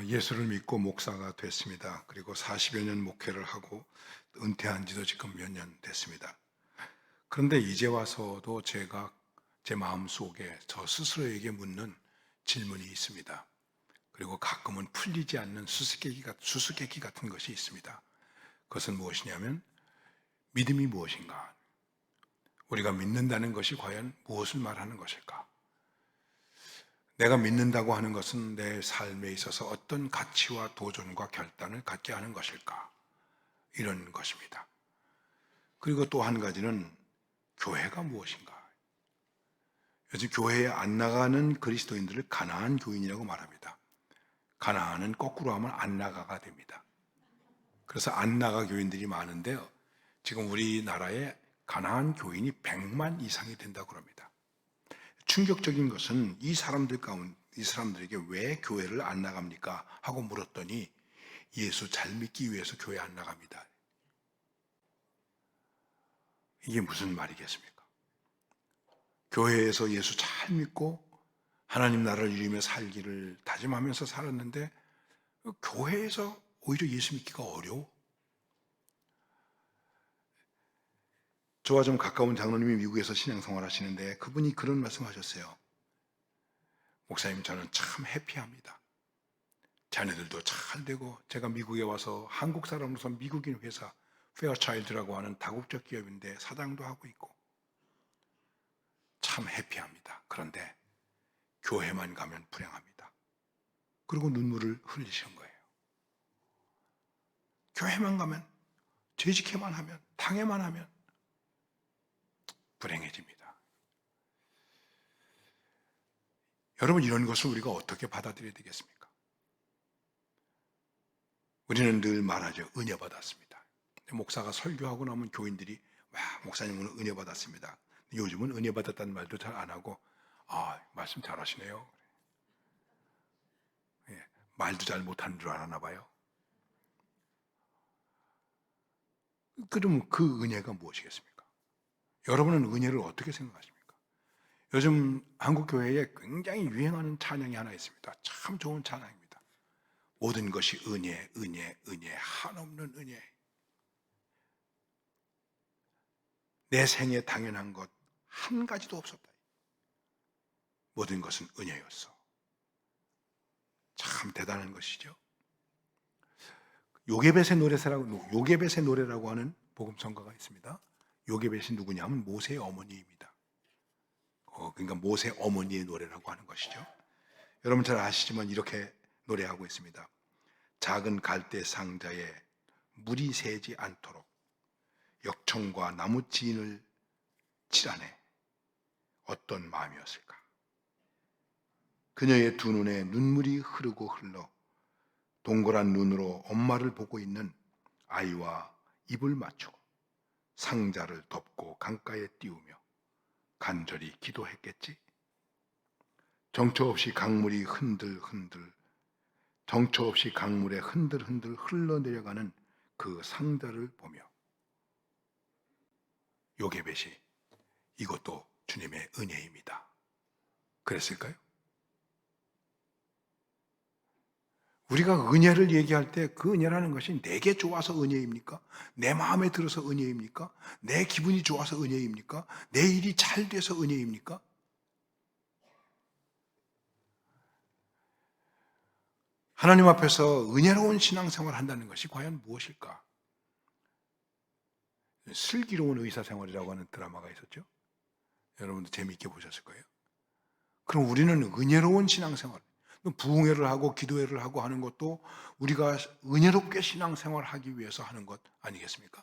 예수를 믿고 목사가 됐습니다. 그리고 40여 년 목회를 하고 은퇴한 지도 지금 몇 년 됐습니다. 그런데 이제 와서도 제가 제 마음속에 저 스스로에게 묻는 질문이 있습니다. 그리고 가끔은 풀리지 않는 수수께끼 같은 것이 있습니다. 그것은 무엇이냐면 믿음이 무엇인가? 우리가 믿는다는 것이 과연 무엇을 말하는 것일까? 내가 믿는다고 하는 것은 내 삶에 있어서 어떤 가치와 도전과 결단을 갖게 하는 것일까? 이런 것입니다. 그리고 또 한 가지는 교회가 무엇인가? 요즘 교회에 안 나가는 그리스도인들을 가나안 교인이라고 말합니다. 가나안은 거꾸로 하면 안 나가가 됩니다. 그래서 안 나가 교인들이 많은데요. 지금 우리나라에 가나안 교인이 100만 이상이 된다고 합니다. 충격적인 것은 이 사람들에게 왜 교회를 안 나갑니까? 하고 물었더니 예수 잘 믿기 위해서 교회 안 나갑니다. 이게 무슨 말이겠습니까? 교회에서 예수 잘 믿고 하나님 나라를 이루며 살기를 다짐하면서 살았는데 교회에서 오히려 예수 믿기가 어려워. 저와 좀 가까운 장로님이 미국에서 신앙생활 하시는데 그분이 그런 말씀하셨어요. 목사님, 저는 참 해피합니다. 자녀들도 잘 되고 제가 미국에 와서 한국 사람으로서 미국인 회사 페어차일드라고 하는 다국적 기업인데 사장도 하고 있고 참 해피합니다. 그런데 교회만 가면 불행합니다. 그리고 눈물을 흘리신 거예요. 교회만 가면, 재직해만 하면, 당해만 하면 불행해집니다. 여러분, 이런 것을 우리가 어떻게 받아들여야 되겠습니까? 우리는 늘 말하죠. 은혜 받았습니다. 목사가 설교하고 나면 교인들이 와, 목사님은 은혜 받았습니다. 요즘은 은혜 받았다는 말도 잘 안 하고 말씀 잘하시네요. 예, 말도 잘 못하는 줄 알았나 봐요. 그럼 그 은혜가 무엇이겠습니까? 여러분은 은혜를 어떻게 생각하십니까? 요즘 한국 교회에 굉장히 유행하는 찬양이 하나 있습니다. 참 좋은 찬양입니다. 모든 것이 은혜, 은혜, 은혜, 한없는 은혜. 내 생에 당연한 것 한 가지도 없었다. 모든 것은 은혜였어. 참 대단한 것이죠. 요게벳의 노래라고 하는 복음성가가 있습니다. 요게벳이 누구냐면 모세의 어머니입니다. 그러니까 모세 어머니의 노래라고 하는 것이죠. 여러분 잘 아시지만 이렇게 노래하고 있습니다. 작은 갈대 상자에 물이 새지 않도록 역청과 나무 지인을 칠하네. 어떤 마음이었을까? 그녀의 두 눈에 눈물이 흐르고 흘러 동그란 눈으로 엄마를 보고 있는 아이와 입을 맞추고 상자를 덮고 강가에 띄우며 간절히 기도했겠지. 정처 없이 강물이 흔들흔들, 정처 없이 강물에 흔들흔들 흘러내려가는 그 상자를 보며 요게벳이 이것도 주님의 은혜입니다. 그랬을까요? 우리가 은혜를 얘기할 때 그 은혜라는 것이 내게 좋아서 은혜입니까? 내 마음에 들어서 은혜입니까? 내 기분이 좋아서 은혜입니까? 내 일이 잘 돼서 은혜입니까? 하나님 앞에서 은혜로운 신앙생활을 한다는 것이 과연 무엇일까? 슬기로운 의사생활이라고 하는 드라마가 있었죠. 여러분도 재미있게 보셨을 거예요. 그럼 우리는 은혜로운 신앙생활, 부흥회를 하고 기도회를 하고 하는 것도 우리가 은혜롭게 신앙생활을 하기 위해서 하는 것 아니겠습니까?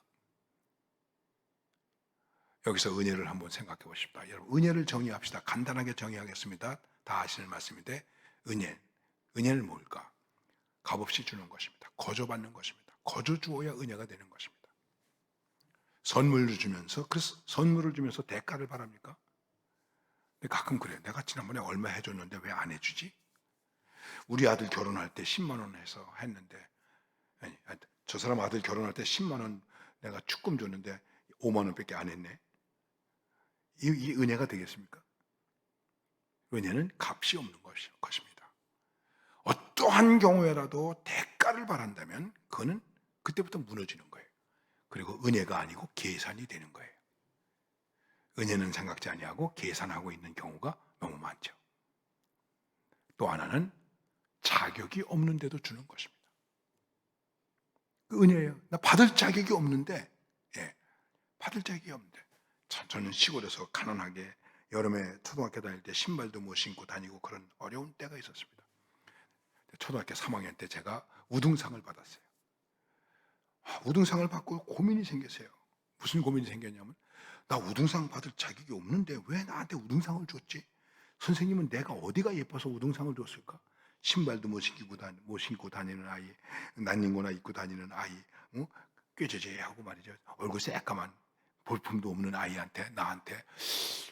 여기서 은혜를 한번 생각해 보십시다. 여러분, 은혜를 정의합시다. 간단하게 정의하겠습니다. 다 아시는 말씀인데, 은혜는 뭘까? 값없이 주는 것입니다. 거저받는 것입니다. 거저 주어야 은혜가 되는 것입니다. 선물을 주면서, 그 선물을 주면서 대가를 바랍니까? 근데 가끔 그래요. 내가 지난번에 얼마 해줬는데 왜 안 해주지? 우리 아들 결혼할 때 10만 원 해서 했는데, 아니, 저 사람 아들 결혼할 때 10만 원 내가 축금 줬는데 5만 원밖에 안 했네. 이 은혜가 되겠습니까? 은혜는 값이 없는 것입니다. 어떠한 경우에라도 대가를 바란다면 그거는 그때부터 무너지는 거예요. 그리고 은혜가 아니고 계산이 되는 거예요. 은혜는 생각지 아니하고 계산하고 있는 경우가 너무 많죠. 또 하나는 자격이 없는데도 주는 것입니다. 그 은혜예요. 나 받을 자격이 없는데, 받을 자격이 없는데. 저는 시골에서 가난하게 여름에 초등학교 다닐 때 신발도 못 신고 다니고 그런 어려운 때가 있었습니다. 초등학교 3학년 때 제가 우등상을 받았어요. 우등상을 받고 고민이 생겼어요. 무슨 고민이 생겼냐면, 나 우등상 받을 자격이 없는데 왜 나한테 우등상을 줬지? 선생님은 내가 어디가 예뻐서 우등상을 줬을까? 신발도 못 신고 다니는 아이, 난닝구나 입고 다니는 아이, 꾀죄죄하고 말이죠. 얼굴 새까만 볼품도 없는 아이한테, 나한테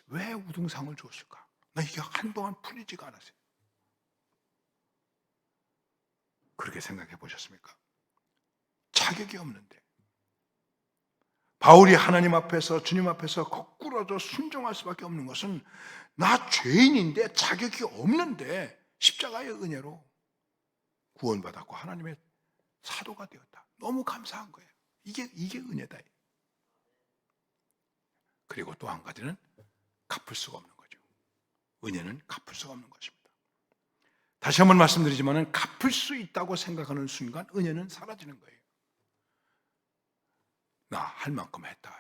왜 우등상을 줬을까? 나 이게 한동안 풀리지가 않았어요. 그렇게 생각해 보셨습니까? 자격이 없는데. 바울이 하나님 앞에서, 주님 앞에서 거꾸로져 순종할 수밖에 없는 것은 나 죄인인데 자격이 없는데 십자가의 은혜로 구원받았고 하나님의 사도가 되었다. 너무 감사한 거예요. 이게 은혜다. 그리고 또 한 가지는 갚을 수가 없는 거죠. 은혜는 갚을 수가 없는 것입니다. 다시 한번 말씀드리지만 갚을 수 있다고 생각하는 순간 은혜는 사라지는 거예요. 나 할 만큼 했다.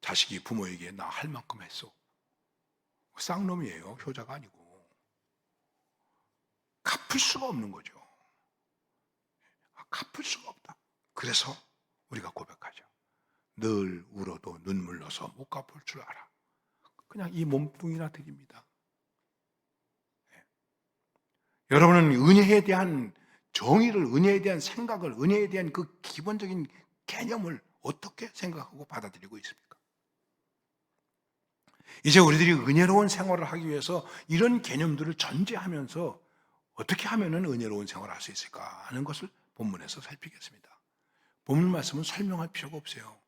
자식이 부모에게 나 할 만큼 했어. 쌍놈이에요. 효자가 아니고. 갚을 수가 없는 거죠. 갚을 수가 없다. 그래서 우리가 고백하죠. 늘 울어도 눈물 넣어서 못 갚을 줄 알아. 그냥 이 몸뚱이나 드립니다. 여러분은 은혜에 대한 정의를, 은혜에 대한 생각을, 은혜에 대한 그 기본적인 개념을 어떻게 생각하고 받아들이고 있습니까? 이제 우리들이 은혜로운 생활을 하기 위해서 이런 개념들을 전제하면서 어떻게 하면 은혜로운 생활을 할 수 있을까 하는 것을 본문에서 살피겠습니다. 본문 말씀은 설명할 필요가 없어요.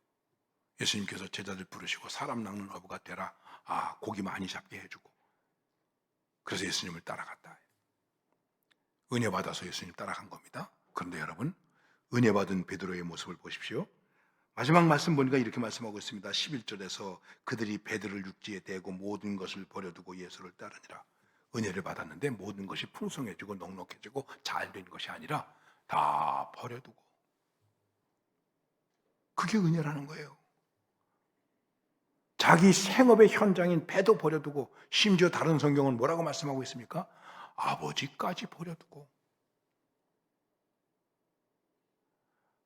예수님께서 제자들 부르시고 사람 낚는 어부가 되라. 고기 많이 잡게 해주고. 그래서 예수님을 따라갔다. 은혜 받아서 예수님 따라간 겁니다. 그런데 여러분, 은혜 받은 베드로의 모습을 보십시오. 마지막 말씀 보니까 이렇게 말씀하고 있습니다. 11절에서 그들이 베드로를 육지에 대고 모든 것을 버려두고 예수를 따르니라. 은혜를 받았는데 모든 것이 풍성해지고 넉넉해지고 잘 된 것이 아니라 다 버려두고. 그게 은혜라는 거예요. 자기 생업의 현장인 배도 버려두고, 심지어 다른 성경은 뭐라고 말씀하고 있습니까? 아버지까지 버려두고.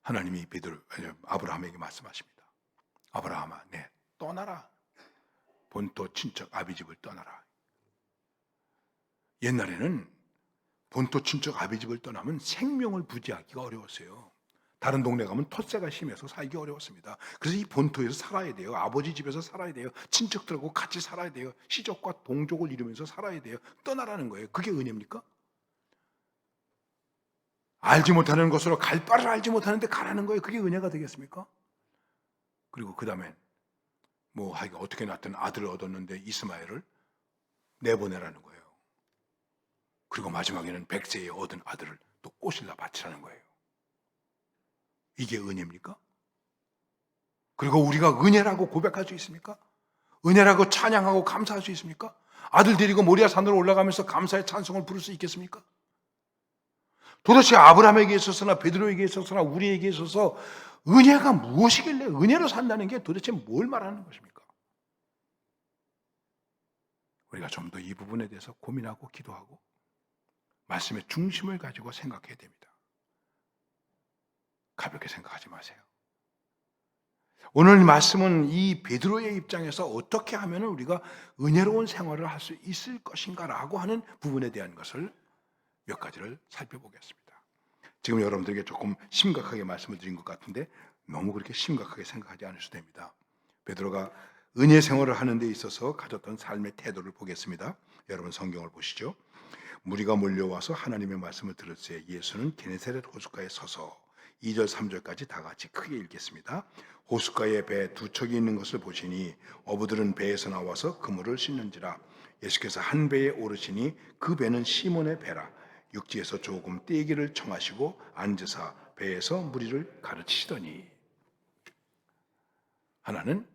하나님이 아브라함에게 말씀하십니다. 아브라함아, 떠나라. 본토 친척 아비집을 떠나라. 옛날에는 본토 친척 아비집을 떠나면 생명을 부지하기가 어려웠어요. 다른 동네 가면 텃세가 심해서 살기 어려웠습니다. 그래서 이 본토에서 살아야 돼요. 아버지 집에서 살아야 돼요. 친척들하고 같이 살아야 돼요. 시족과 동족을 이루면서 살아야 돼요. 떠나라는 거예요. 그게 은혜입니까? 알지 못하는 것으로 갈 바를 알지 못하는데 가라는 거예요. 그게 은혜가 되겠습니까? 그리고 그 다음엔 어떻게 낳던 아들을 얻었는데 이스마엘을 내보내라는 거예요. 그리고 마지막에는 100세에 얻은 아들을 또 꼬실라 바치라는 거예요. 이게 은혜입니까? 그리고 우리가 은혜라고 고백할 수 있습니까? 은혜라고 찬양하고 감사할 수 있습니까? 아들 데리고 모리아 산으로 올라가면서 감사의 찬송을 부를 수 있겠습니까? 도대체 아브라함에게 있어서나 베드로에게 있어서나 우리에게 있어서 은혜가 무엇이길래 은혜로 산다는 게 도대체 뭘 말하는 것입니까? 우리가 좀 더 이 부분에 대해서 고민하고 기도하고 말씀의 중심을 가지고 생각해야 됩니다. 가볍게 생각하지 마세요. 오늘 말씀은 이 베드로의 입장에서 어떻게 하면 우리가 은혜로운 생활을 할 수 있을 것인가라고 하는 부분에 대한 것을 몇 가지를 살펴보겠습니다. 지금 여러분들에게 조금 심각하게 말씀을 드린 것 같은데 너무 그렇게 심각하게 생각하지 않으셔도 됩니다. 베드로가 은혜 생활을 하는 데 있어서 가졌던 삶의 태도를 보겠습니다. 여러분 성경을 보시죠. 무리가 몰려와서 하나님의 말씀을 들었을 때 예수는 게네사렛 호숫가에 서서 2절 3절까지 다 같이 크게 읽겠습니다. 호숫가에 배 두 척이 있는 것을 보시니 어부들은 배에서 나와서 그물을 씻는지라. 예수께서 한 배에 오르시니 그 배는 시몬의 배라. 육지에서 조금 떼기를 청하시고 앉으사 배에서 무리를 가르치시더니. 하나는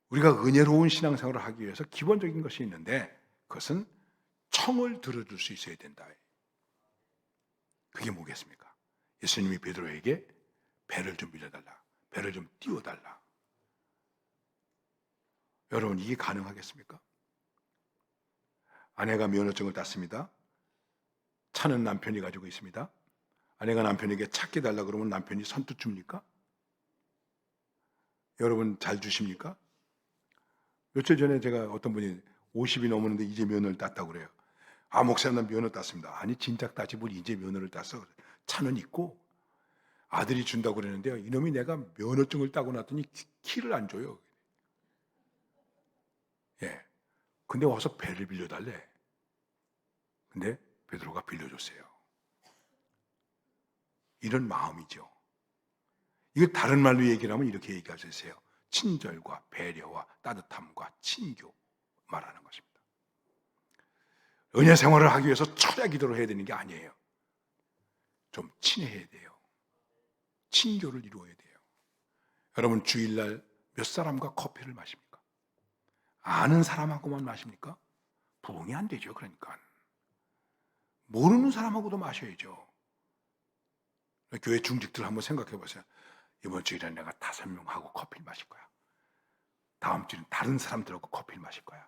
우리가 은혜로운 신앙생활을 하기 위해서 기본적인 것이 있는데 그것은 청을 들어줄 수 있어야 된다. 그게 뭐겠습니까? 예수님이 베드로에게 배를 좀 빌려달라, 배를 좀 띄워달라. 여러분, 이게 가능하겠습니까? 아내가 면허증을 땄습니다. 차는 남편이 가지고 있습니다. 아내가 남편에게 차게 달라 그러면 남편이 선뜻 줍니까? 여러분, 잘 주십니까? 며칠 전에 제가 어떤 분이 50이 넘었는데 이제 면허를 땄다고 그래요. 아, 목사님, 난 면허 땄습니다. 아니, 진작 따지 뭘 이제 면허를 땄어. 차는 있고 아들이 준다고 그러는데요. 이놈이 내가 면허증을 따고 났더니 키를 안 줘요. 예. 근데 와서 배를 빌려달래. 근데 베드로가 빌려줬어요. 이런 마음이죠. 이거 다른 말로 얘기를 하면 이렇게 얘기할 수 있어요. 친절과 배려와 따뜻함과 친교 말하는 것입니다. 은혜 생활을 하기 위해서 철야 기도를 해야 되는 게 아니에요. 좀 친해야 돼요. 친교를 이루어야 돼요. 여러분, 주일날 몇 사람과 커피를 마십니까? 아는 사람하고만 마십니까? 부응이 안 되죠. 그러니까 모르는 사람하고도 마셔야죠. 교회 중직들 한번 생각해 보세요. 이번 주일에 내가 5명하고 커피를 마실 거야. 다음 주는 다른 사람들하고 커피를 마실 거야.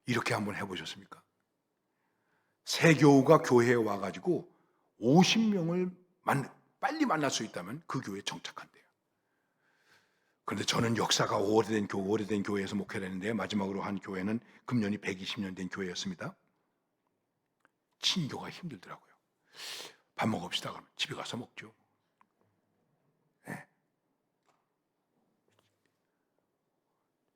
이렇게 한번 해보셨습니까? 새 교우가 교회에 와가지고 50명을 빨리 만날 수 있다면 그 교회에 정착한대요. 그런데 저는 역사가 오래된 교회에서 목회를 했는데 마지막으로 한 교회는 금년이 120년 된 교회였습니다. 친교가 힘들더라고요. 밥 먹읍시다 그러면 집에 가서 먹죠. 네.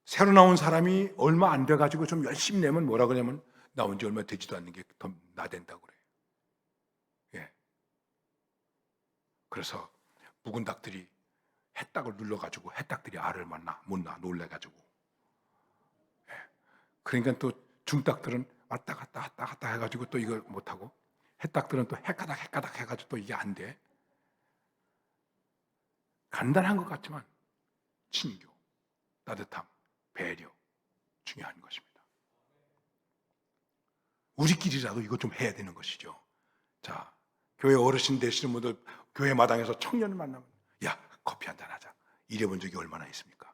새로 나온 사람이 얼마 안 돼가지고 좀 열심히 내면 뭐라 그러냐면 나온 지 얼마 되지도 않는 게 더 나댄다고 그래요. 예. 그래서 묵은 닭들이 해딱을 눌러가지고 해딱들이 알을 못 낳아 놀래가지고. 예. 그러니까 또 중닭들은 왔다 갔다 해가지고 또 이걸 못하고 해딱들은 또 해가닥 해가지고 또 이게 안 돼. 간단한 것 같지만 친교, 따뜻함, 배려 중요한 것입니다. 우리끼리라도 이거 좀 해야 되는 것이죠. 자, 교회 어르신 되시는 분들 교회 마당에서 청년을 만나면 야, 커피 한잔 하자. 이래본 적이 얼마나 있습니까?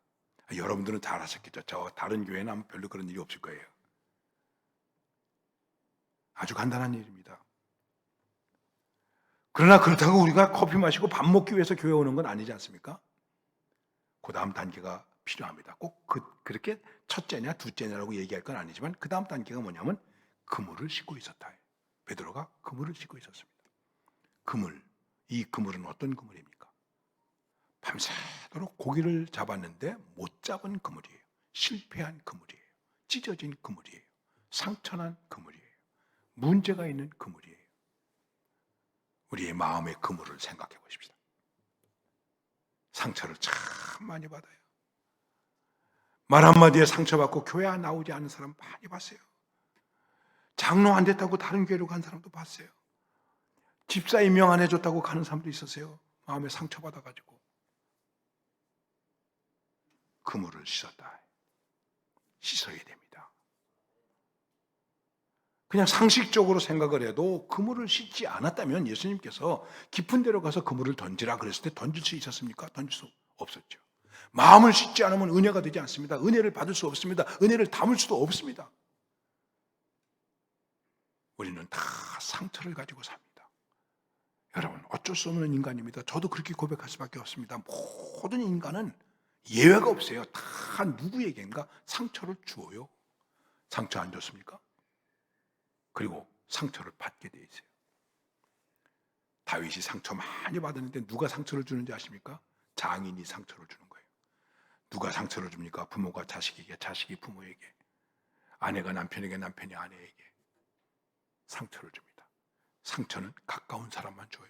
여러분들은 잘 하셨겠죠. 저 다른 교회는 아마 별로 그런 일이 없을 거예요. 아주 간단한 일입니다. 그러나 그렇다고 우리가 커피 마시고 밥 먹기 위해서 교회 오는 건 아니지 않습니까? 그 다음 단계가 필요합니다. 꼭 그렇게 첫째냐 둘째냐라고 얘기할 건 아니지만 그 다음 단계가 뭐냐면 그물을 싣고 있었다. 베드로가 그물을 싣고 있었습니다. 그물, 이 그물은 어떤 그물입니까? 밤새도록 고기를 잡았는데 못 잡은 그물이에요. 실패한 그물이에요. 찢어진 그물이에요. 상처난 그물이에요. 문제가 있는 그물이에요. 우리의 마음의 그물을 생각해 보십시다. 상처를 참 많이 받아요. 말 한마디에 상처받고 교회 안 나오지 않는 사람 많이 봤어요. 장로 안 됐다고 다른 교회로 간 사람도 봤어요. 집사 임명 안 해줬다고 가는 사람도 있었어요. 마음에 상처받아가지고. 그물을 씻었다. 씻어야 됩니다. 그냥 상식적으로 생각을 해도 그물을 씻지 않았다면 예수님께서 깊은 데로 가서 그물을 던지라 그랬을 때 던질 수 있었습니까? 던질 수 없었죠. 마음을 씻지 않으면 은혜가 되지 않습니다. 은혜를 받을 수 없습니다. 은혜를 담을 수도 없습니다. 우리는 다 상처를 가지고 삽니다. 여러분, 어쩔 수 없는 인간입니다. 저도 그렇게 고백할 수밖에 없습니다. 모든 인간은 예외가 없어요. 다 누구에겐가 상처를 주어요. 상처 안 줬습니까? 그리고 상처를 받게 돼 있어요. 다윗이 상처 많이 받았는데 누가 상처를 주는지 아십니까? 장인이 상처를 주는 거예요. 누가 상처를 줍니까? 부모가 자식에게, 자식이 부모에게, 아내가 남편에게, 남편이 아내에게 상처를 줍니다. 상처는 가까운 사람만 줘요.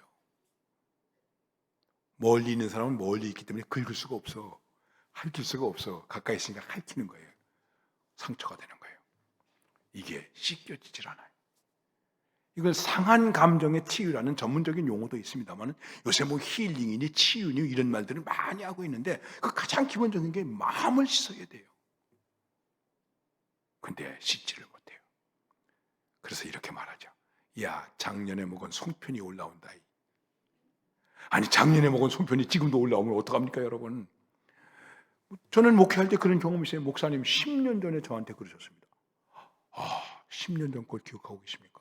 멀리 있는 사람은 멀리 있기 때문에 긁을 수가 없어. 핥을 수가 없어. 가까이 있으니까 핥히는 거예요. 상처가 되는 거예요. 이게 씻겨지질 않아요. 이건 상한 감정의 치유라는 전문적인 용어도 있습니다만 요새 뭐 힐링이니 치유니 이런 말들을 많이 하고 있는데 그 가장 기본적인 게 마음을 씻어야 돼요. 근데 씻지를 못해요. 그래서 이렇게 말하죠. 야, 작년에 먹은 송편이 올라온다. 아니, 작년에 먹은 송편이 지금도 올라오면 어떡합니까, 여러분? 저는 목회할 때 그런 경험이 있어요. 목사님 10년 전에 저한테 그러셨습니다. 10년 전 걸 기억하고 계십니까?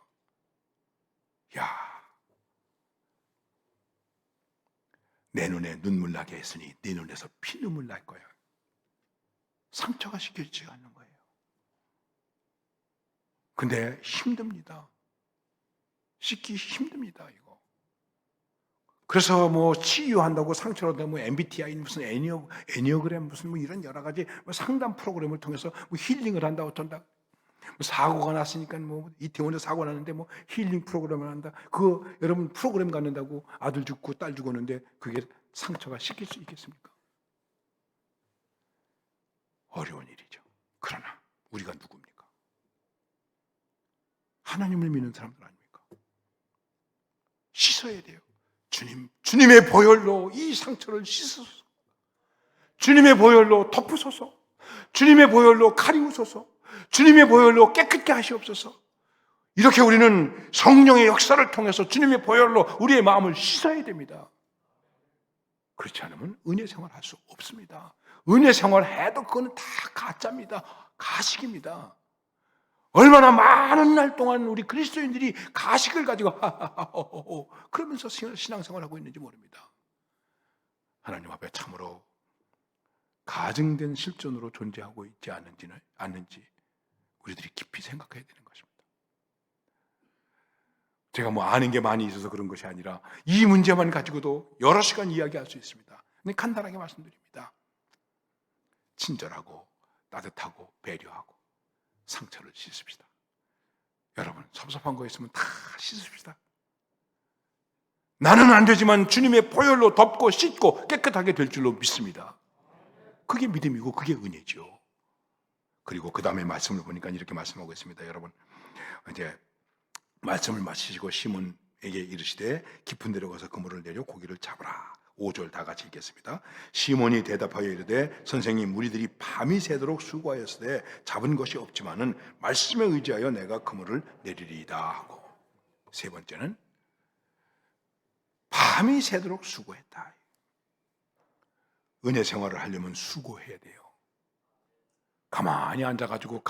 야, 내 눈에 눈물 나게 했으니 네 눈에서 피눈물 날 거야. 상처가 씻겨지지가 않는 거예요. 근데 힘듭니다. 씻기 힘듭니다, 이거. 그래서 뭐 치유한다고 상처로 뭐 MBTI 무슨 애니어그램 무슨 뭐 이런 여러 가지 뭐 상담 프로그램을 통해서 뭐 힐링을 한다고 어쩐다. 뭐 사고가 났으니까 뭐 이태원에 사고 났는데 뭐 힐링 프로그램을 한다. 그거 여러분 프로그램 갖는다고 아들 죽고 딸 죽었는데 그게 상처가 씻길 수 있겠습니까? 어려운 일이죠. 그러나 우리가 누굽니까? 하나님을 믿는 사람들 아닙니까? 씻어야 돼요. 주님의 보혈로 이 상처를 씻으소서. 주님의 보혈로 덮으소서. 주님의 보혈로 가리우소서. 주님의 보혈로 깨끗게 하시옵소서. 이렇게 우리는 성령의 역사를 통해서 주님의 보혈로 우리의 마음을 씻어야 됩니다. 그렇지 않으면 은혜 생활할 수 없습니다. 은혜 생활해도 그거는 다 가짜입니다. 가식입니다. 얼마나 많은 날 동안 우리 그리스도인들이 가식을 가지고 그러면서 신앙생활하고 있는지 모릅니다. 하나님 앞에 참으로 가증된 실존으로 존재하고 있지 않는지 우리들이 깊이 생각해야 되는 것입니다. 제가 뭐 아는 게 많이 있어서 그런 것이 아니라 이 문제만 가지고도 여러 시간 이야기할 수 있습니다. 근데 간단하게 말씀드립니다. 친절하고 따뜻하고 배려하고 상처를 씻읍시다. 여러분 섭섭한 거 있으면 다 씻읍시다. 나는 안 되지만 주님의 보혈로 덮고 씻고 깨끗하게 될 줄로 믿습니다. 그게 믿음이고 그게 은혜죠. 그리고 그 다음에 말씀을 보니까 이렇게 말씀하고 있습니다. 여러분 이제 말씀을 마치시고 시몬에게 이르시되 깊은 데로 가서 그물을 내려 고기를 잡으라. 5절 다 같이 읽겠습니다. 시몬이 대답하여 이르되 선생님 우리들이 밤이 새도록 수고하였으되 잡은 것이 없지만은 말씀에 의지하여 내가 그물을 내리리이다 하고 세 번째는 밤이 새도록 수고했다. 은혜 생활을 하려면 수고해야 돼요. 가만히 앉아가지고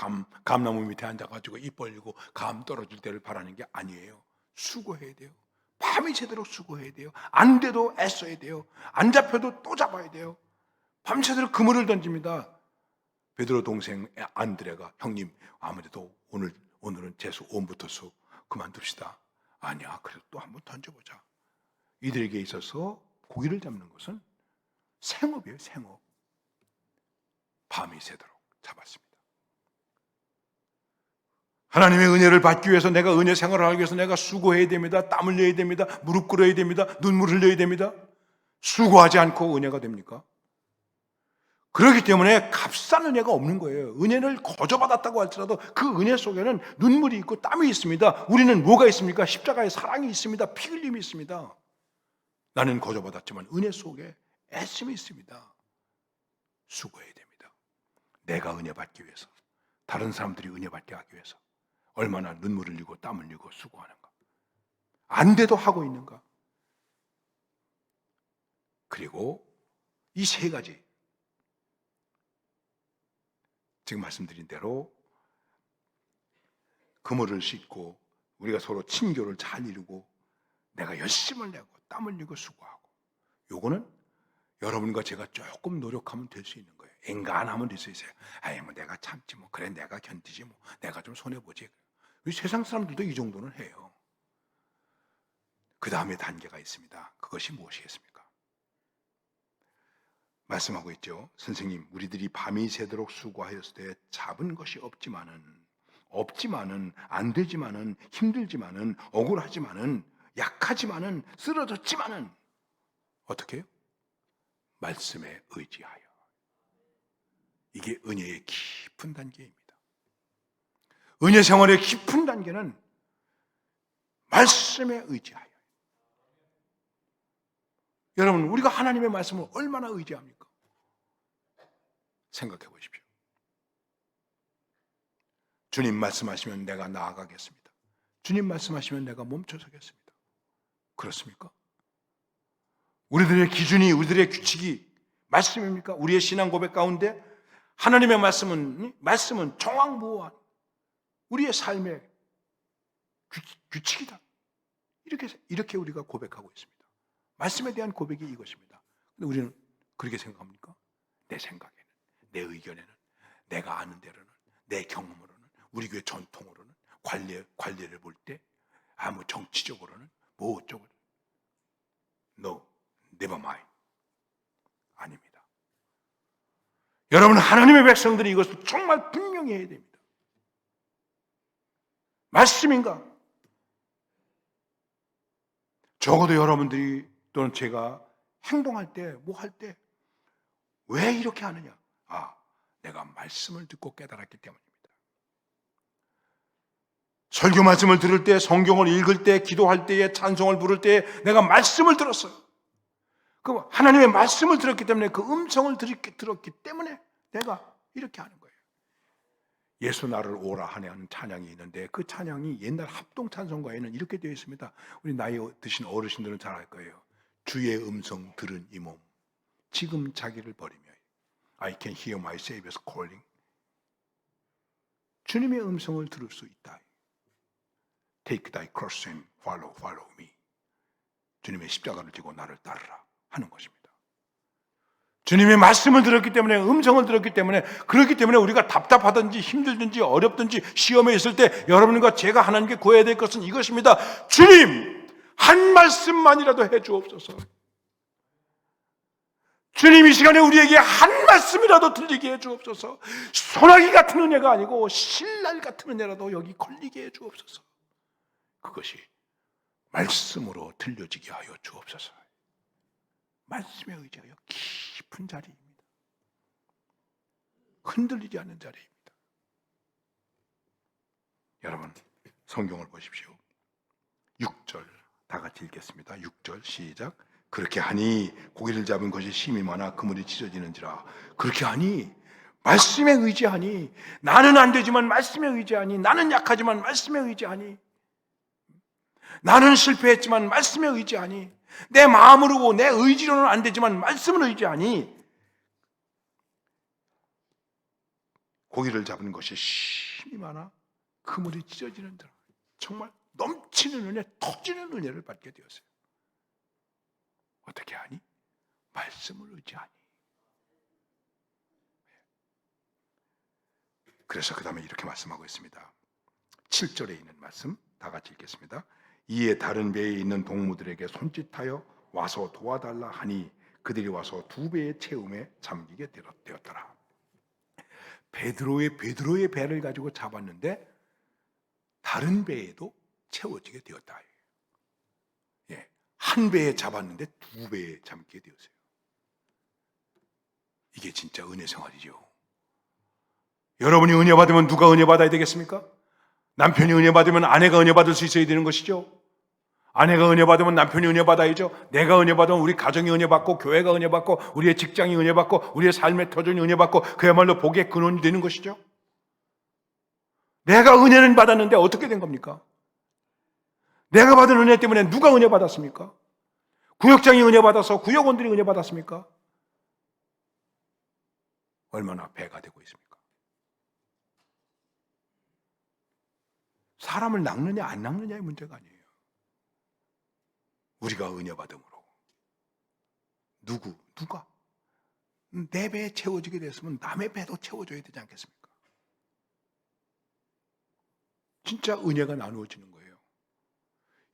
감나무 밑에 앉아가지고 입 벌리고 감 떨어질 때를 바라는 게 아니에요. 수고해야 돼요. 밤이 새도록 수고해야 돼요. 안 돼도 애써야 돼요. 안 잡혀도 또 잡아야 돼요. 밤새도록 그물을 던집니다. 베드로 동생 안드레가 형님 아무래도 오늘은 재수 5부터 수 그만둡시다. 아니야 그래도 또 한번 던져보자. 이들에게 있어서 고기를 잡는 것은 생업이에요. 생업. 밤이 새도록 잡았습니다. 하나님의 은혜를 받기 위해서 내가 은혜 생활을 하기 위해서 내가 수고해야 됩니다. 땀 흘려야 됩니다. 무릎 꿇어야 됩니다. 눈물 흘려야 됩니다. 수고하지 않고 은혜가 됩니까? 그렇기 때문에 값싼 은혜가 없는 거예요. 은혜를 거저받았다고 할지라도 그 은혜 속에는 눈물이 있고 땀이 있습니다. 우리는 뭐가 있습니까? 십자가의 사랑이 있습니다. 피 흘림이 있습니다. 나는 거저받았지만 은혜 속에 애씀이 있습니다. 수고해야 됩니다. 내가 은혜 받기 위해서, 다른 사람들이 은혜 받게 하기 위해서 얼마나 눈물 흘리고 땀 흘리고 수고하는가. 안 돼도 하고 있는가. 그리고 이 세 가지 지금 말씀드린 대로 그물을 씻고 우리가 서로 친교를 잘 이루고 내가 열심을 내고 땀 흘리고 수고하고 요거는 여러분과 제가 조금 노력하면 될 수 있는 거예요. 엔간하면 될 수 있어요. 아이 뭐 내가 참지 뭐 그래 내가 견디지 뭐 내가 좀 손해보지. 우리 세상 사람들도 이 정도는 해요. 그 다음에 단계가 있습니다. 그것이 무엇이겠습니까? 말씀하고 있죠. 선생님 우리들이 밤이 새도록 수고하였을 때 잡은 것이 없지만은 안 되지만은 힘들지만은 억울하지만은 약하지만은 쓰러졌지만은 어떻게 해요? 말씀에 의지하여. 이게 은혜의 깊은 단계입니다. 은혜 생활의 깊은 단계는 말씀에 의지하여. 여러분, 우리가 하나님의 말씀을 얼마나 의지합니까? 생각해 보십시오. 주님 말씀하시면 내가 나아가겠습니다. 주님 말씀하시면 내가 멈춰서겠습니다. 그렇습니까? 우리들의 기준이, 우리들의 규칙이 말씀입니까? 우리의 신앙 고백 가운데 하나님의 말씀은 정확무한 우리의 삶의 규칙이다. 이렇게 우리가 고백하고 있습니다. 말씀에 대한 고백이 이것입니다. 근데 우리는 그렇게 생각합니까? 내 생각에는, 내 의견에는, 내가 아는 대로는, 내 경험으로는, 우리 교회 전통으로는, 관례를 볼 때, 정치적으로는, 어쩌고. No, never mind. 아닙니다. 여러분, 하나님의 백성들이 이것을 정말 분명히 해야 됩니다. 말씀인가? 적어도 여러분들이 또는 제가 행동할 때, 뭐 할 때, 왜 이렇게 하느냐? 내가 말씀을 듣고 깨달았기 때문입니다. 설교 말씀을 들을 때, 성경을 읽을 때, 기도할 때에, 찬송을 부를 때에 내가 말씀을 들었어요. 그 하나님의 말씀을 들었기 때문에, 그 음성을 들었기 때문에 내가 이렇게 하는 거예요. 예수 나를 오라 하는 찬양이 있는데, 그 찬양이 옛날 합동 찬송가에는 이렇게 되어 있습니다. 우리 나이 드신 어르신들은 잘 알 거예요. 주의 음성 들은 이 몸 지금 자기를 버리며 I can hear my Savior's calling. 주님의 음성을 들을 수 있다. Take thy cross and follow me. 주님의 십자가를 지고 나를 따르라 하는 것입니다. 주님의 말씀을 들었기 때문에, 음성을 들었기 때문에, 그렇기 때문에 우리가 답답하든지 힘들든지 어렵든지 시험에 있을 때 여러분과 제가 하나님께 구해야 될 것은 이것입니다. 주님, 한 말씀만이라도 해 주옵소서. 주님, 이 시간에 우리에게 한 말씀이라도 들리게 해 주옵소서. 소나기 같은 은혜가 아니고 신랄 같은 은혜라도 여기 걸리게 해 주옵소서. 그것이 말씀으로 들려지게 하여 주옵소서. 말씀에 의지하여 깊은 자리입니다. 흔들리지 않는 자리입니다. 여러분, 성경을 보십시오. 6절 다 같이 읽겠습니다. 6절 시작. 그렇게 하니 고기를 잡은 것이 심이 많아 그물이 찢어지는지라. 그렇게 하니, 말씀에 의지하니, 나는 안 되지만 말씀에 의지하니, 나는 약하지만 말씀에 의지하니, 나는 실패했지만 말씀에 의지하니, 내 마음으로 내 의지로는 안 되지만 말씀을 의지하니, 고기를 잡은 것이 심이 많아 그물이 찢어지는지라. 정말 넘치는 은혜, 터지는 은혜를 받게 되었어요. 어떻게 하니? 말씀을 의지하니. 그래서 그 다음에 이렇게 말씀하고 있습니다. 7절에 있는 말씀 다 같이 읽겠습니다. 이에 다른 배에 있는 동무들에게 손짓하여 와서 도와달라 하니 그들이 와서 2배의 채움에 잠기게 되었더라. 베드로의 배를 가지고 잡았는데 다른 배에도 채워지게 되었다. 한 배에 잡았는데 2배에 잠기게 되었어요. 이게 진짜 은혜 생활이죠. 여러분이 은혜 받으면 누가 은혜 받아야 되겠습니까? 남편이 은혜 받으면 아내가 은혜 받을 수 있어야 되는 것이죠. 아내가 은혜 받으면 남편이 은혜 받아야죠. 내가 은혜 받으면 우리 가정이 은혜 받고, 교회가 은혜 받고, 우리의 직장이 은혜 받고, 우리의 삶의 터전이 은혜 받고, 그야말로 복의 근원이 되는 것이죠. 내가 은혜는 받았는데 어떻게 된 겁니까? 내가 받은 은혜 때문에 누가 은혜 받았습니까? 구역장이 은혜 받아서 구역원들이 은혜 받았습니까? 얼마나 배가 되고 있습니까? 사람을 낚느냐 안 낚느냐의 문제가 아니에요. 우리가 은혜 받음으로 누가 내 배에 채워지게 됐으면 남의 배도 채워줘야 되지 않겠습니까? 진짜 은혜가 나누어지는 거예요.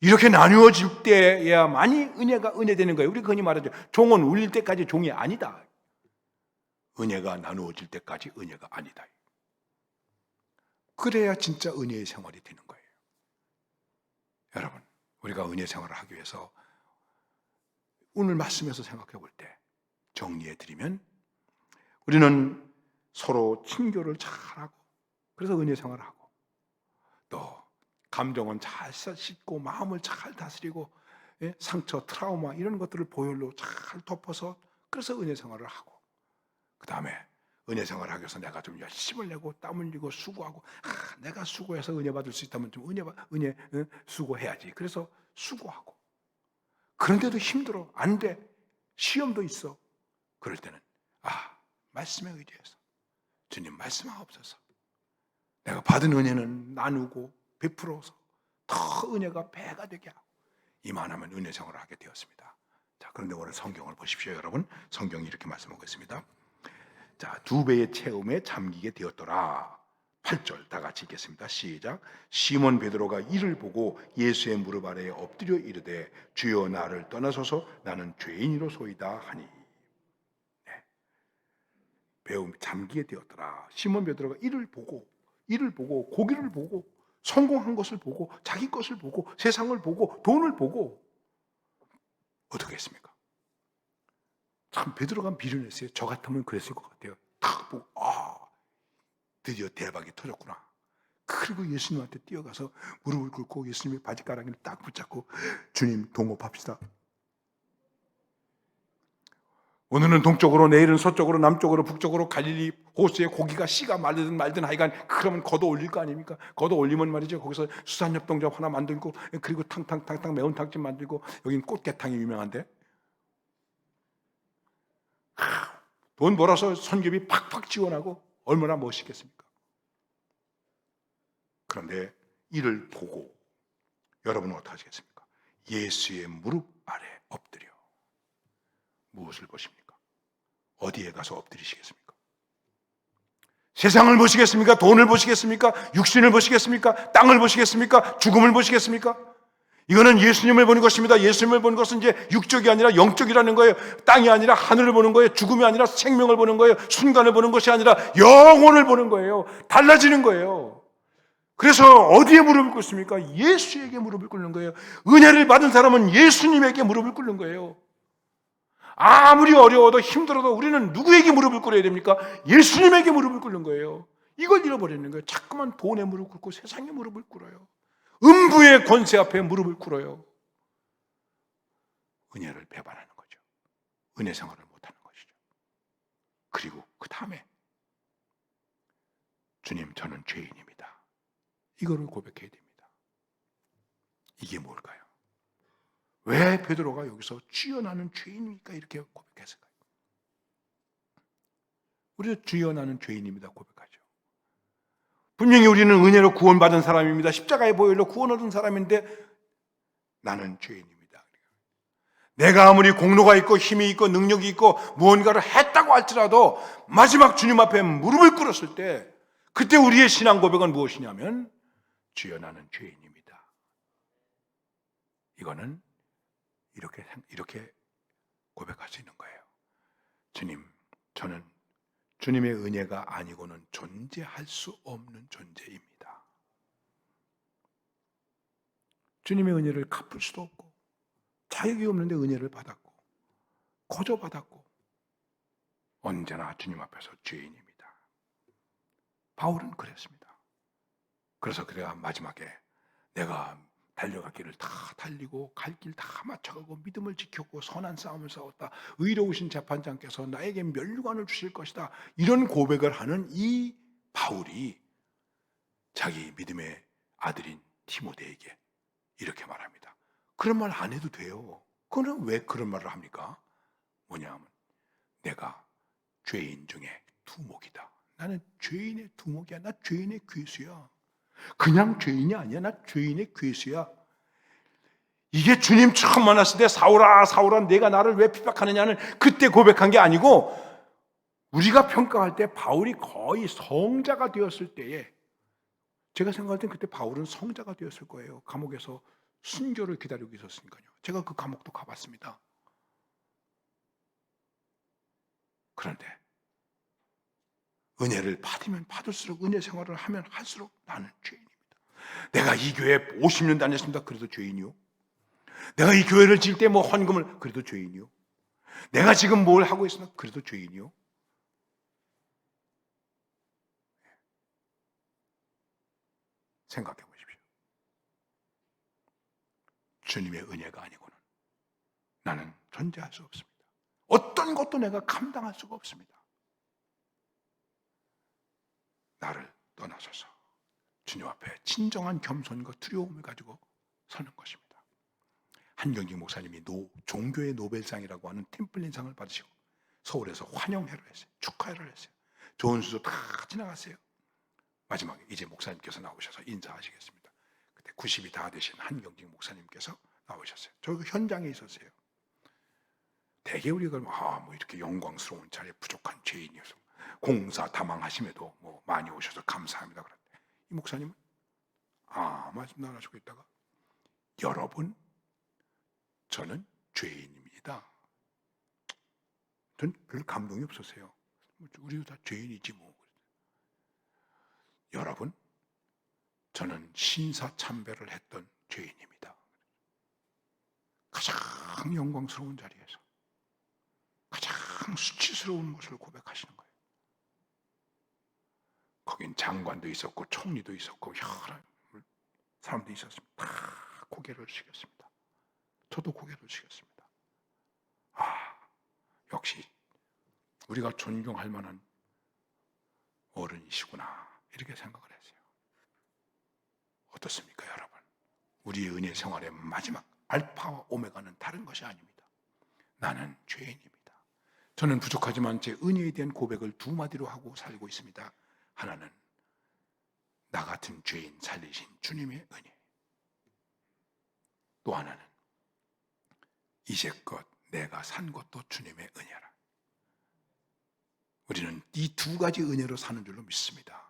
이렇게 나누어질 때야만이 은혜가 은혜되는 거예요. 우리가 흔히 말하죠. 종은 울릴 때까지 종이 아니다. 은혜가 나누어질 때까지 은혜가 아니다. 그래야 진짜 은혜의 생활이 되는 거예요. 여러분, 우리가 은혜 생활을 하기 위해서 오늘 말씀에서 생각해 볼 때 정리해 드리면, 우리는 서로 친교를 잘하고, 그래서 은혜 생활을 하고, 또 감정은 잘 씻고 마음을 잘 다스리고, 예? 상처, 트라우마 이런 것들을 보혈로 잘 덮어서, 그래서 은혜 생활을 하고, 그 다음에 은혜 생활을 하기 위해서 내가 좀 열심을 내고 땀 흘리고 수고하고, 내가 수고해서 은혜 받을 수 있다면 좀 은혜 수고해야지. 그래서 수고하고, 그런데도 힘들어, 안 돼, 시험도 있어. 그럴 때는 말씀에 의지해서 주님 말씀하옵소서. 내가 받은 은혜는 나누고 베풀어서 더 은혜가 배가 되게 하고, 이만하면 은혜 생활을 하게 되었습니다. 자, 그런데 오늘 성경을 보십시오, 여러분. 성경이 이렇게 말씀하고 있습니다. 자, 2배의 체험에 잠기게 되었더라. 8절 다 같이 읽겠습니다. 시작. 시몬 베드로가 이를 보고 예수의 무릎 아래에 엎드려 이르되 주여 나를 떠나소서 나는 죄인이로소이다 하니. 배움 잠기게 되었더라. 시몬 베드로가 이를 보고 고기를 보고 성공한 것을 보고 자기 것을 보고 세상을 보고 돈을 보고 어떻게 했습니까? 참 베드로가 미련했어요. 저 같으면 그랬을 것 같아요. 딱 보고 드디어 대박이 터졌구나. 그리고 예수님한테 뛰어가서 무릎을 꿇고 예수님의 바지가랑이를 딱 붙잡고 주님 동업합시다. 오늘은 동쪽으로, 내일은 서쪽으로, 남쪽으로, 북쪽으로 갈릴리 호수에 고기가 씨가 말든 말든 하여간 그러면 걷어 올릴 거 아닙니까? 걷어 올리면 말이죠. 거기서 수산협동조합 하나 만들고, 그리고 탕탕탕탕 매운탕집 만들고, 여긴 꽃게탕이 유명한데 돈 벌어서 선교비 팍팍 지원하고 얼마나 멋있겠습니까? 그런데 이를 보고 여러분은 어떻게 하시겠습니까? 예수의 무릎 아래 엎드려 무엇을 보십니까? 어디에 가서 엎드리시겠습니까? 세상을 보시겠습니까? 돈을 보시겠습니까? 육신을 보시겠습니까? 땅을 보시겠습니까? 죽음을 보시겠습니까? 이거는 예수님을 보는 것입니다. 예수님을 보는 것은 이제 육적이 아니라 영적이라는 거예요. 땅이 아니라 하늘을 보는 거예요. 죽음이 아니라 생명을 보는 거예요. 순간을 보는 것이 아니라 영혼을 보는 거예요. 달라지는 거예요. 그래서 어디에 무릎을 꿇습니까? 예수에게 무릎을 꿇는 거예요. 은혜를 받은 사람은 예수님에게 무릎을 꿇는 거예요. 아무리 어려워도 힘들어도 우리는 누구에게 무릎을 꿇어야 됩니까? 예수님에게 무릎을 꿇는 거예요. 이걸 잃어버리는 거예요. 자꾸만 돈에 무릎 꿇고 세상에 무릎을 꿇어요. 음부의 권세 앞에 무릎을 꿇어요. 은혜를 배반하는 거죠. 은혜 생활을 못하는 것이죠. 그리고 그 다음에 주님 저는 죄인입니다. 이거를 고백해야 됩니다. 이게 뭘까요? 왜 베드로가 여기서 주여 나는 죄인이니까 이렇게 고백했을까요? 우리도 주여 나는 죄인입니다 고백하죠. 분명히 우리는 은혜로 구원받은 사람입니다. 십자가의 보혈로 구원 얻은 사람인데 나는 죄인입니다. 내가 아무리 공로가 있고 힘이 있고 능력이 있고 무언가를 했다고 할지라도 마지막 주님 앞에 무릎을 꿇었을 때 그때 우리의 신앙 고백은 무엇이냐면 주여 나는 죄인입니다. 이거는 이렇게 고백할 수 있는 거예요. 주님, 저는 주님의 은혜가 아니고는 존재할 수 없는 존재입니다. 주님의 은혜를 갚을 수도 없고 자격이 없는데 은혜를 받았고 거저받았고 언제나 주님 앞에서 죄인입니다. 바울은 그랬습니다. 그래서 그가 마지막에 내가 달려갈 길을 다 달리고 갈 길 다 맞춰가고 믿음을 지켰고 선한 싸움을 싸웠다. 의로우신 재판장께서 나에게 면류관을 주실 것이다. 이런 고백을 하는 이 바울이 자기 믿음의 아들인 디모데에게 이렇게 말합니다. 그런 말 안 해도 돼요. 그는 왜 그런 말을 합니까? 뭐냐면 내가 죄인 중에 두목이다. 나는 죄인의 두목이야. 나 죄인의 괴수야. 그냥 죄인이 아니야. 나 죄인의 괴수야. 이게 주님 처음 만났을 때 사울아 사울아 내가 나를 왜 핍박하느냐는 그때 고백한 게 아니고 우리가 평가할 때 바울이 거의 성자가 되었을 때에 제가 생각할 땐 그때 바울은 성자가 되었을 거예요. 감옥에서 순교를 기다리고 있었으니까요. 제가 그 감옥도 가봤습니다. 그런데 은혜를 받으면 받을수록 은혜 생활을 하면 할수록 나는 죄인입니다. 내가 이 교회 50년 다녔습니다. 그래도 죄인이요. 내가 이 교회를 지을 때 뭐 헌금을 그래도 죄인이요. 내가 지금 뭘 하고 있으나 그래도 죄인이요. 생각해 보십시오. 주님의 은혜가 아니고는 나는 존재할 수 없습니다. 어떤 것도 내가 감당할 수가 없습니다. 나를 떠나소서. 주님 앞에 진정한 겸손과 두려움을 가지고 서는 것입니다. 한경직 목사님이 종교의 노벨상이라고 하는 템플린상을 받으시고 서울에서 환영회를 했어요. 축하회를 했어요. 좋은 수도 다 지나갔어요. 마지막에 이제 목사님께서 나오셔서 인사하시겠습니다. 그때 90이 다 되신 한경직 목사님께서 나오셨어요. 저 현장에 있었어요. 대개 우리가 뭐 이렇게 영광스러운 자리에 부족한 죄인이어서 공사 다망하심에도 뭐 많이 오셔서 감사합니다. 그런데 이 목사님은 말씀도 안 하시고 있다가 여러분, 저는 죄인입니다. 전 별 감동이 없었어요. 우리도 다 죄인이지 뭐. 여러분, 저는 신사참배를 했던 죄인입니다. 가장 영광스러운 자리에서 가장 수치스러운 것을 고백하시는 거예요. 거긴 장관도 있었고 총리도 있었고 여러 사람도 있었습니다. 다 고개를 숙였습니다. 저도 고개를 숙였습니다. 역시 우리가 존경할 만한 어른이시구나 이렇게 생각을 했어요. 어떻습니까 여러분? 우리의 은혜 생활의 마지막 알파와 오메가는 다른 것이 아닙니다. 나는 죄인입니다. 저는 부족하지만 제 은혜에 대한 고백을 두 마디로 하고 살고 있습니다. 하나는 나 같은 죄인 살리신 주님의 은혜, 또 하나는 이제껏 내가 산 것도 주님의 은혜라. 우리는 이 두 가지 은혜로 사는 줄로 믿습니다.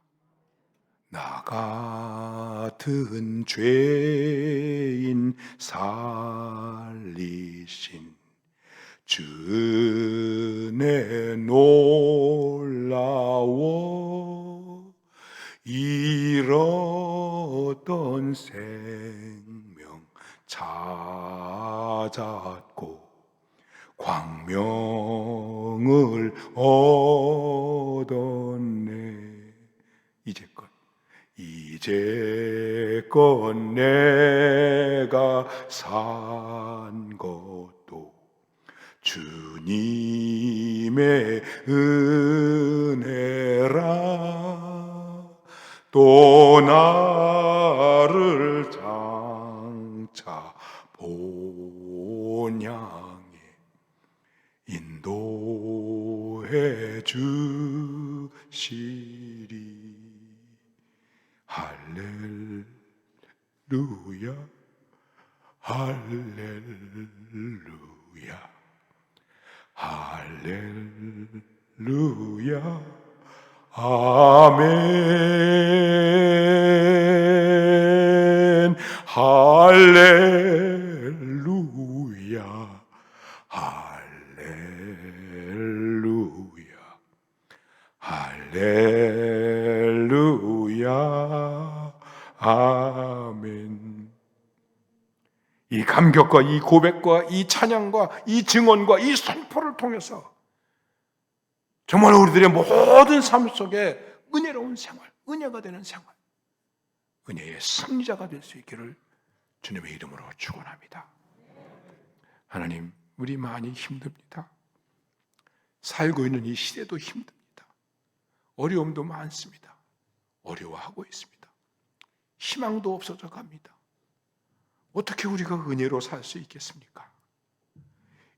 나 같은 죄인 살리신 주 은혜 놀라워 잃었던 생명 찾았고 광명을 얻었네. 이제껏 내가 산 것도 주님의 은혜라. 또 나를 장차 본향에 인도해 주시리. 할렐루야, 할렐루야, 할렐루야, 아멘. 할렐루야, 할렐루야, 할렐루야, 아멘. 이 감격과 이 고백과 이 찬양과 이 증언과 이 선포를 통해서 정말 우리들의 모든 삶 속에 은혜로운 생활, 은혜가 되는 생활, 은혜의 승리자가 될 수 있기를 주님의 이름으로 축원합니다. 하나님, 우리 많이 힘듭니다. 살고 있는 이 시대도 힘듭니다. 어려움도 많습니다. 어려워하고 있습니다. 희망도 없어져 갑니다. 어떻게 우리가 은혜로 살 수 있겠습니까?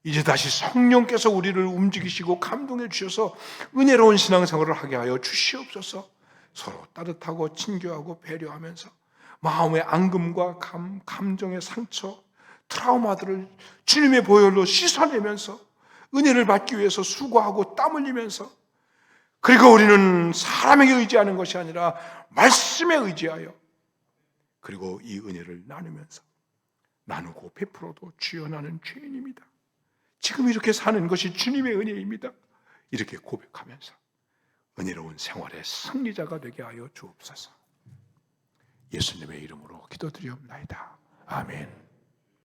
이제 다시 성령께서 우리를 움직이시고 감동해 주셔서 은혜로운 신앙생활을 하게 하여 주시옵소서. 서로 따뜻하고 친교하고 배려하면서 마음의 앙금과 감정의 상처, 트라우마들을 주님의 보혈로 씻어내면서 은혜를 받기 위해서 수고하고 땀 흘리면서, 그리고 우리는 사람에게 의지하는 것이 아니라 말씀에 의지하여, 그리고 이 은혜를 나누면서 나누고 베풀어도 주여 나는 죄인입니다. 지금 이렇게 사는 것이 주님의 은혜입니다. 이렇게 고백하면서 은혜로운 생활의 승리자가 되게 하여 주옵소서. 예수님의 이름으로 기도드리옵나이다. 아멘.